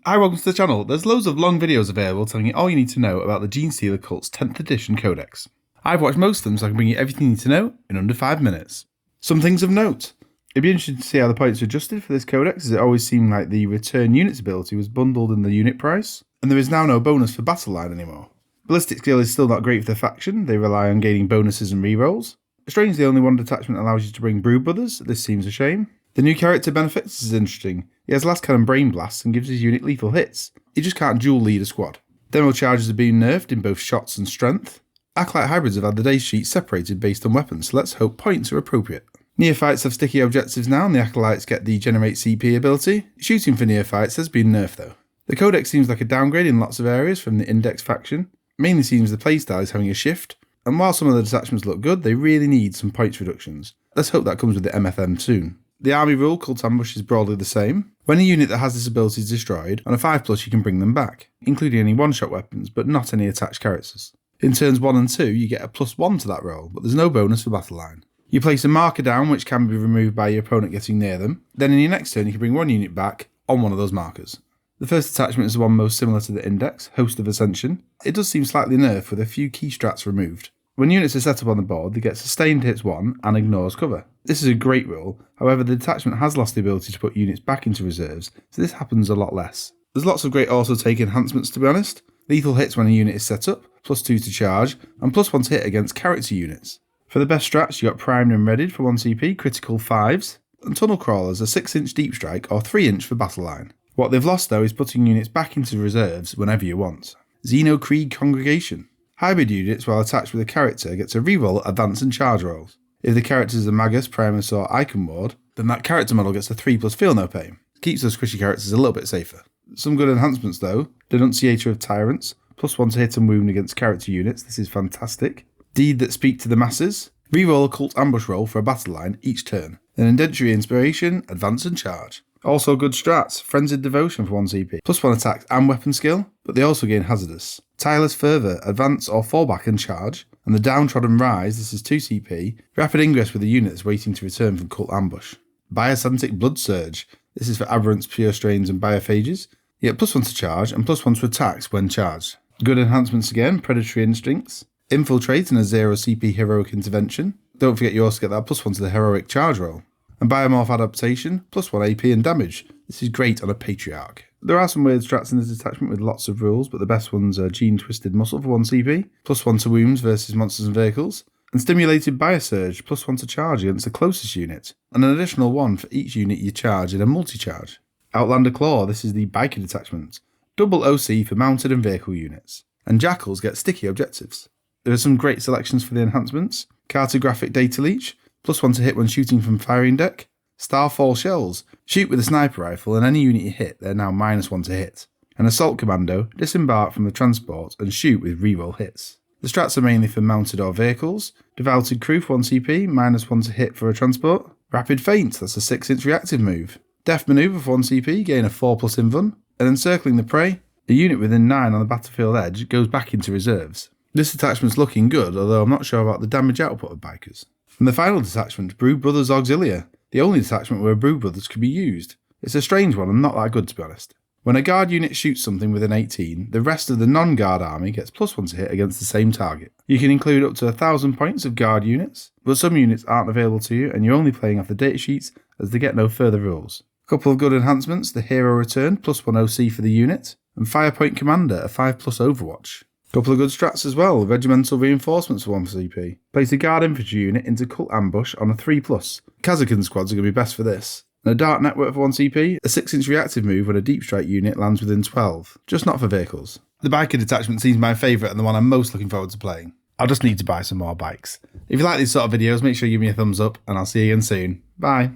Hi, welcome to the channel. There's loads of long videos available telling you all you need to know about the Genestealer Cults 10th edition Codex. I've watched most of them so I can bring you everything you need to know in under 5 minutes. Some things of note. It'd be interesting to see how the points are adjusted for this Codex, as it always seemed like the return units ability was bundled in the unit price, and there is now no bonus for battle line anymore. Ballistic skill is still not great for the faction, they rely on gaining bonuses and rerolls. Strangely, only one detachment allows you to bring Brood Brothers, this seems a shame. The new character benefits is interesting. He has last cannon brain blasts and gives his unit lethal hits. He just can't dual lead a squad. Demo charges are being nerfed in both shots and strength. Acolyte hybrids have had the day sheet separated based on weapons, so let's hope points are appropriate. Neophytes have sticky objectives now, and the Acolytes get the Generate CP ability. Shooting for Neophytes has been nerfed though. The Codex seems like a downgrade in lots of areas from the Index faction. Mainly seems the playstyle is having a shift, and while some of the detachments look good, they really need some points reductions. Let's hope that comes with the MFM soon. The army rule, Cult Ambush, is broadly the same. When a unit that has this ability is destroyed, on a 5+ you can bring them back, including any one-shot weapons, but not any attached characters. In turns 1 and 2, you get a +1 to that roll, but there's no bonus for battle line. You place a marker down, which can be removed by your opponent getting near them. Then in your next turn, you can bring one unit back on one of those markers. The first attachment is the one most similar to the Index, Host of Ascension. It does seem slightly nerfed with a few key strats removed. When units are set up on the board, they get sustained hits 1 and ignores cover. This is a great rule, however the detachment has lost the ability to put units back into reserves, so this happens a lot less. There's lots of great auto-take enhancements to be honest. Lethal hits when a unit is set up, +2 to charge, and +1 to hit against character units. For the best strats, you got primed and readied for 1 CP, critical 5s, and tunnel crawlers are 6-inch deep strike or 3-inch for battle line. What they've lost though is putting units back into reserves whenever you want. Xeno Creed Congregation. Hybrid units, while attached with a character, gets a reroll at advance and charge rolls. If the character is a Magus, Primus or Icon Ward, then that character model gets a 3+ feel no pain. Keeps those squishy characters a little bit safer. Some good enhancements though. Denunciator of Tyrants, +1 to hit and wound against character units, this is fantastic. Deed that speak to the masses. Reroll a cult ambush roll for a battle line each turn. Then Indentury Inspiration, advance and charge. Also good strats, Frenzied Devotion for 1 CP, +1 attack and weapon skill, but they also gain Hazardous. Tireless Fervour, advance or fall back and charge, and the Downtrodden Rise, this is 2 CP, rapid ingress with a unit that's waiting to return from Cult Ambush. Biosanctic Blood Surge, this is for Aberrants, Pure Strains and Biophages. You get +1 to charge and +1 to attacks when charged. Good enhancements again, Predatory Instincts, Infiltrate and a 0 CP Heroic Intervention. Don't forget you also get that +1 to the Heroic Charge roll. And Biomorph Adaptation, +1 AP and damage. This is great on a Patriarch. There are some weird strats in this detachment with lots of rules, but the best ones are Gene Twisted Muscle for 1 CP, +1 to wounds versus monsters and vehicles, and Stimulated Biosurge, +1 to charge against the closest unit, and an additional 1 for each unit you charge in a multi-charge. Outlander Claw, this is the biker detachment, double OC for mounted and vehicle units, and Jackals get sticky objectives. There are some great selections for the enhancements. Cartographic Data Leech, +1 to hit when shooting from firing deck. Starfall Shells, shoot with a sniper rifle and any unit you hit, they're now -1 to hit. And Assault Commando, disembark from the transport and shoot with reroll hits. The strats are mainly for mounted or vehicles. Devoted Crew for 1 CP, -1 to hit for a transport. Rapid Feint, that's a 6-inch reactive move. Death Maneuver for 1 CP, gain a 4+ invuln. And Encircling the Prey, a unit within 9 on the battlefield edge goes back into reserves. This detachment's looking good, although I'm not sure about the damage output of bikers. And the final detachment, Brood Brothers Auxilla, the only detachment where Brood Brothers could be used. It's a strange one and not that good to be honest. When a guard unit shoots something within 18, the rest of the non-guard army gets +1 to hit against the same target. You can include up to 1,000 points of guard units, but some units aren't available to you and you're only playing off the datasheets as they get no further rules. A couple of good enhancements, the Hero Return, +1 OC for the unit, and Firepoint Commander, a 5+ Overwatch. Couple of good strats as well, Regimental Reinforcements for 1 CP. Place a guard infantry unit into Cult Ambush on a 3+. Kazakin squads are going to be best for this. And a Dark Network for 1 CP, a 6-inch reactive move when a deep strike unit lands within 12, just not for vehicles. The biker detachment seems my favourite and the one I'm most looking forward to playing. I'll just need to buy some more bikes. If you like these sort of videos, make sure you give me a thumbs up and I'll see you again soon. Bye.